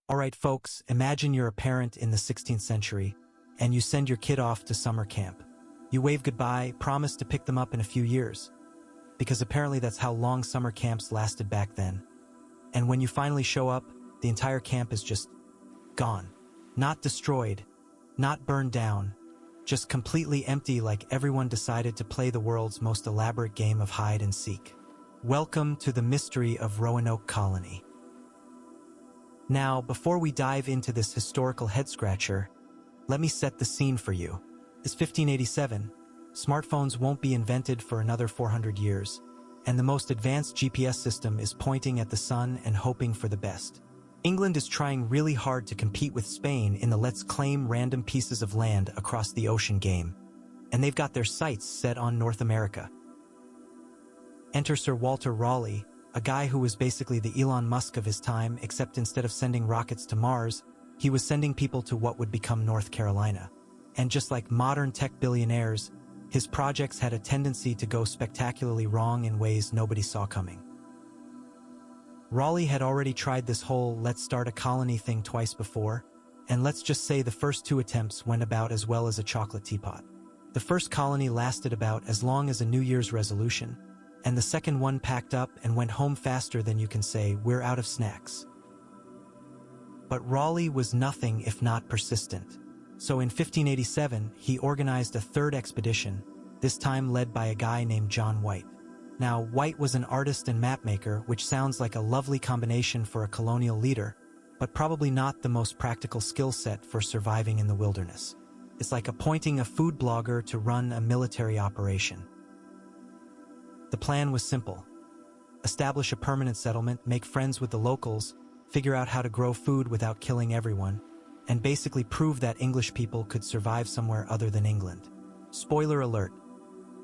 Alright folks, imagine you're a parent in the 16th century, and you send your kid off to summer camp. You wave goodbye, promise to pick them up in a few years, because apparently that's how long summer camps lasted back then. And when you finally show up, the entire camp is just gone. Not destroyed, not burned down, just completely empty, like everyone decided to play the world's most elaborate game of hide and seek. Welcome to the mystery of Roanoke Colony. Now, before we dive into this historical head-scratcher, let me set the scene for you. It's 1587, smartphones won't be invented for another 400 years, and the most advanced GPS system is pointing at the sun and hoping for the best. England is trying really hard to compete with Spain in the let's claim random pieces of land across the ocean game, and they've got their sights set on North America. Enter Sir Walter Raleigh, a guy who was basically the Elon Musk of his time, except instead of sending rockets to Mars, he was sending people to what would become North Carolina. And just like modern tech billionaires, his projects had a tendency to go spectacularly wrong in ways nobody saw coming. Raleigh had already tried this whole let's start a colony thing twice before, and let's just say the first two attempts went about as well as a chocolate teapot. The first colony lasted about as long as a New Year's resolution, and the second one packed up and went home faster than you can say, "We're out of snacks." But Raleigh was nothing if not persistent. So in 1587, he organized a third expedition, this time led by a guy named John White. Now, White was an artist and mapmaker, which sounds like a lovely combination for a colonial leader, but probably not the most practical skill set for surviving in the wilderness. It's like appointing a food blogger to run a military operation. The plan was simple. Establish a permanent settlement, make friends with the locals, figure out how to grow food without killing everyone, and basically prove that English people could survive somewhere other than England. Spoiler alert.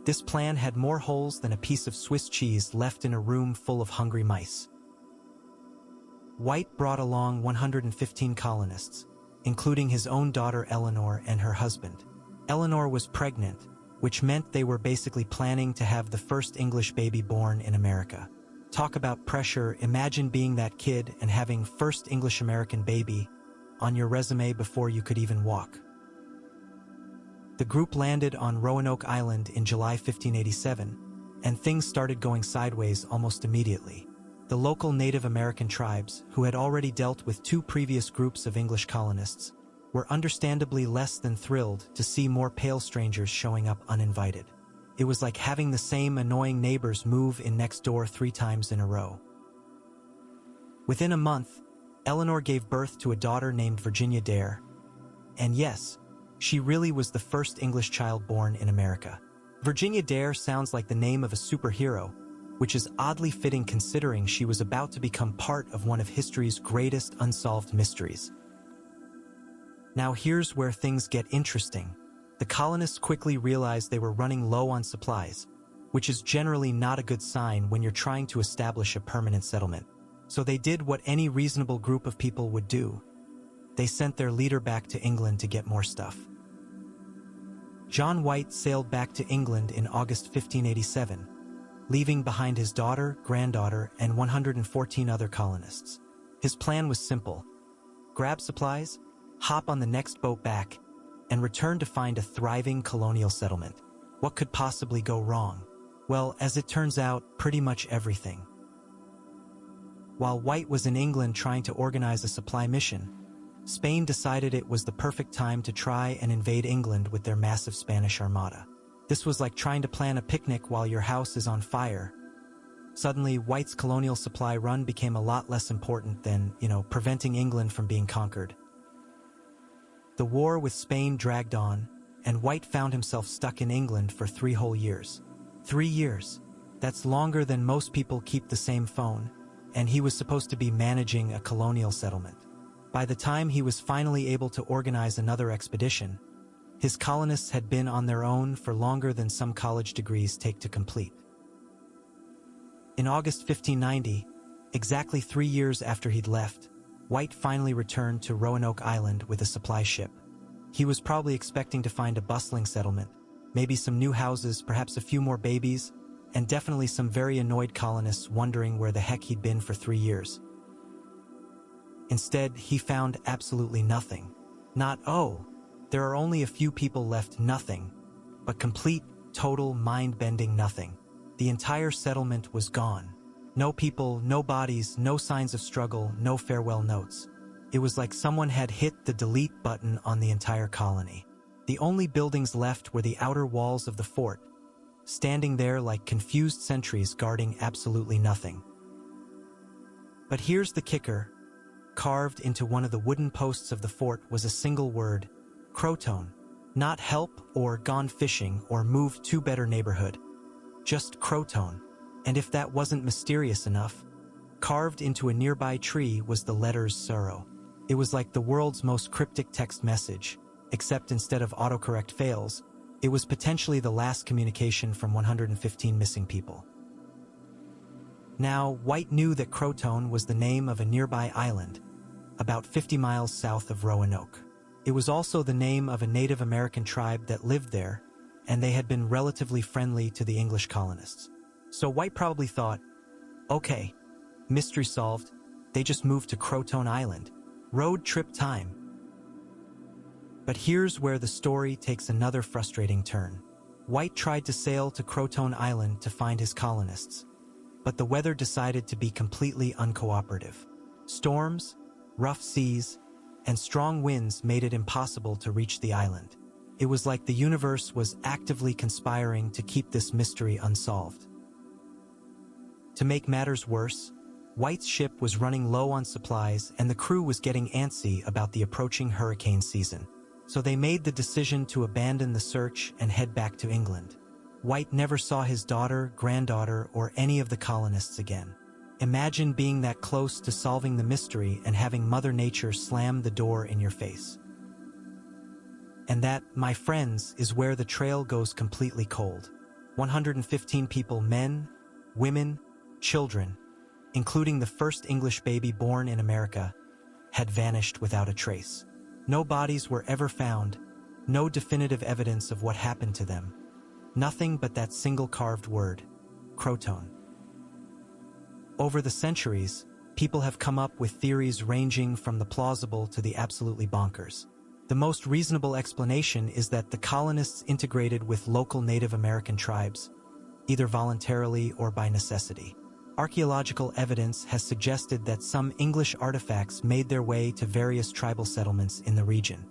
This plan had more holes than a piece of Swiss cheese left in a room full of hungry mice. White brought along 115 colonists, including his own daughter Eleanor and her husband. Eleanor was pregnant, which meant they were basically planning to have the first English baby born in America. Talk about pressure, imagine being that kid and having first English-American baby on your resume before you could even walk. The group landed on Roanoke Island in July 1587, and things started going sideways almost immediately. The local Native American tribes, who had already dealt with two previous groups of English colonists, were understandably less than thrilled to see more pale strangers showing up uninvited. It was like having the same annoying neighbors move in next door 3 times in a row. Within a month, Eleanor gave birth to a daughter named Virginia Dare. And yes, she really was the first English child born in America. Virginia Dare sounds like the name of a superhero, which is oddly fitting considering she was about to become part of one of history's greatest unsolved mysteries. Now here's where things get interesting. The colonists quickly realized they were running low on supplies, which is generally not a good sign when you're trying to establish a permanent settlement. So they did what any reasonable group of people would do. They sent their leader back to England to get more stuff. John White sailed back to England in August 1587, leaving behind his daughter, granddaughter, and 114 other colonists. His plan was simple. Grab supplies, hop on the next boat back, and return to find a thriving colonial settlement. What could possibly go wrong? Well, as it turns out, pretty much everything. While White was in England trying to organize a supply mission, Spain decided it was the perfect time to try and invade England with their massive Spanish armada. This was like trying to plan a picnic while your house is on fire. Suddenly, White's colonial supply run became a lot less important than, preventing England from being conquered. The war with Spain dragged on, and White found himself stuck in England for 3 whole years. 3 years. That's longer than most people keep the same phone, and he was supposed to be managing a colonial settlement. By the time he was finally able to organize another expedition, his colonists had been on their own for longer than some college degrees take to complete. In August 1590, exactly 3 years after he'd left, White finally returned to Roanoke Island with a supply ship. He was probably expecting to find a bustling settlement, maybe some new houses, perhaps a few more babies, and definitely some very annoyed colonists wondering where the heck he'd been for 3 years. Instead, he found absolutely nothing. Not, oh, there are only a few people left, nothing, but complete, total, mind-bending nothing. The entire settlement was gone. No people, no bodies, no signs of struggle, no farewell notes. It was like someone had hit the delete button on the entire colony. The only buildings left were the outer walls of the fort, standing there like confused sentries guarding absolutely nothing. But here's the kicker. Carved into one of the wooden posts of the fort was a single word, CROATOAN. Not help or gone fishing or move to better neighborhood. Just CROATOAN. And if that wasn't mysterious enough, carved into a nearby tree was the letters sorrow. It was like the world's most cryptic text message, except instead of autocorrect fails, it was potentially the last communication from 115 missing people. Now, White knew that CROATOAN was the name of a nearby island, about 50 miles south of Roanoke. It was also the name of a Native American tribe that lived there, and they had been relatively friendly to the English colonists. So White probably thought, okay, mystery solved, they just moved to CROATOAN Island. Road trip time. But here's where the story takes another frustrating turn. White tried to sail to CROATOAN Island to find his colonists, but the weather decided to be completely uncooperative. Storms, rough seas, and strong winds made it impossible to reach the island. It was like the universe was actively conspiring to keep this mystery unsolved. To make matters worse, White's ship was running low on supplies and the crew was getting antsy about the approaching hurricane season. So they made the decision to abandon the search and head back to England. White never saw his daughter, granddaughter, or any of the colonists again. Imagine being that close to solving the mystery and having Mother Nature slam the door in your face. And that, my friends, is where the trail goes completely cold. 115 people, men, women, children, including the first English baby born in America, had vanished without a trace. No bodies were ever found, no definitive evidence of what happened to them. Nothing but that single carved word, CROATOAN. Over the centuries, people have come up with theories ranging from the plausible to the absolutely bonkers. The most reasonable explanation is that the colonists integrated with local Native American tribes, either voluntarily or by necessity. Archaeological evidence has suggested that some English artifacts made their way to various tribal settlements in the region.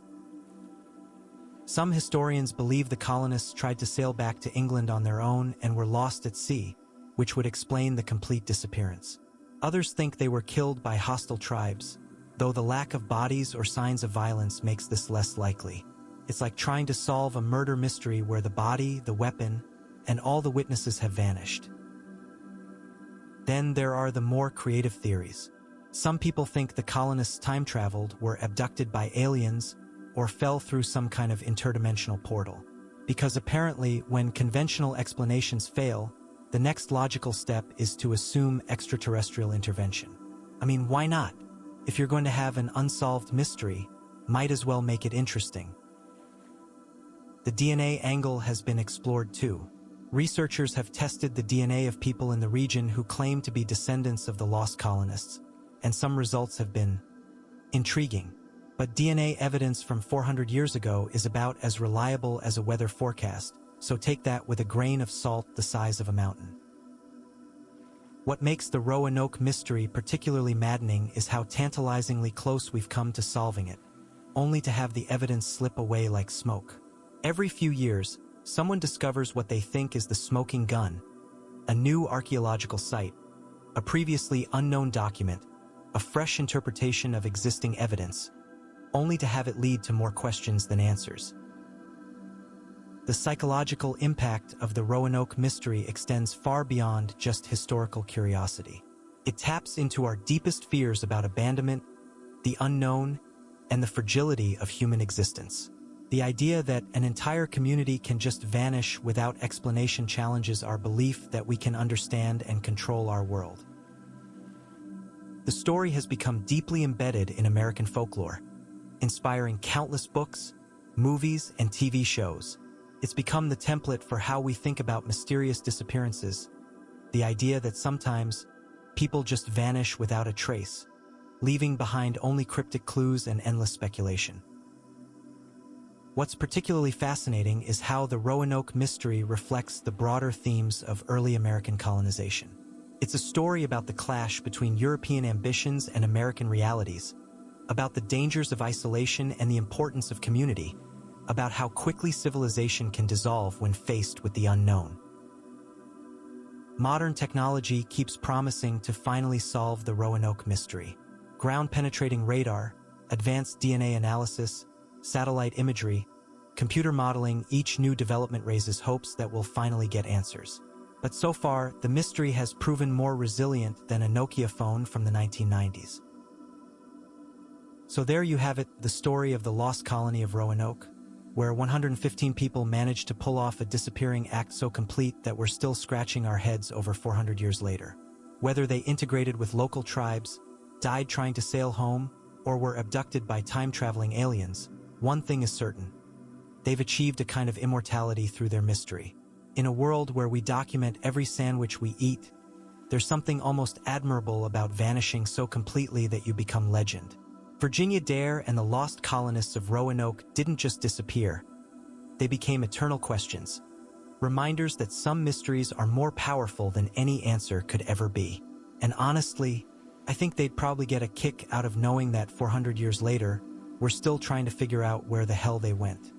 Some historians believe the colonists tried to sail back to England on their own and were lost at sea, which would explain the complete disappearance. Others think they were killed by hostile tribes, though the lack of bodies or signs of violence makes this less likely. It's like trying to solve a murder mystery where the body, the weapon, and all the witnesses have vanished. Then there are the more creative theories. Some people think the colonists time-traveled, were abducted by aliens, or fell through some kind of interdimensional portal. Because apparently, when conventional explanations fail, the next logical step is to assume extraterrestrial intervention. I mean, why not? If you're going to have an unsolved mystery, might as well make it interesting. The DNA angle has been explored too. Researchers have tested the DNA of people in the region who claim to be descendants of the lost colonists, and some results have been intriguing. But DNA evidence from 400 years ago is about as reliable as a weather forecast, so take that with a grain of salt the size of a mountain. What makes the Roanoke mystery particularly maddening is how tantalizingly close we've come to solving it, only to have the evidence slip away like smoke. Every few years, someone discovers what they think is the smoking gun, a new archaeological site, a previously unknown document, a fresh interpretation of existing evidence, only to have it lead to more questions than answers. The psychological impact of the Roanoke mystery extends far beyond just historical curiosity. It taps into our deepest fears about abandonment, the unknown, and the fragility of human existence. The idea that an entire community can just vanish without explanation challenges our belief that we can understand and control our world. The story has become deeply embedded in American folklore, inspiring countless books, movies, and TV shows. It's become the template for how we think about mysterious disappearances, the idea that sometimes people just vanish without a trace, leaving behind only cryptic clues and endless speculation. What's particularly fascinating is how the Roanoke mystery reflects the broader themes of early American colonization. It's a story about the clash between European ambitions and American realities, about the dangers of isolation and the importance of community, about how quickly civilization can dissolve when faced with the unknown. Modern technology keeps promising to finally solve the Roanoke mystery. Ground-penetrating radar, advanced DNA analysis, satellite imagery, computer modeling, each new development raises hopes that we'll finally get answers. But so far, the mystery has proven more resilient than a Nokia phone from the 1990s. So there you have it, the story of the lost colony of Roanoke, where 115 people managed to pull off a disappearing act so complete that we're still scratching our heads over 400 years later. Whether they integrated with local tribes, died trying to sail home, or were abducted by time-traveling aliens, one thing is certain. They've achieved a kind of immortality through their mystery. In a world where we document every sandwich we eat, there's something almost admirable about vanishing so completely that you become legend. Virginia Dare and the lost colonists of Roanoke didn't just disappear. They became eternal questions, reminders that some mysteries are more powerful than any answer could ever be. And honestly, I think they'd probably get a kick out of knowing that 400 years later, we're still trying to figure out where the hell they went.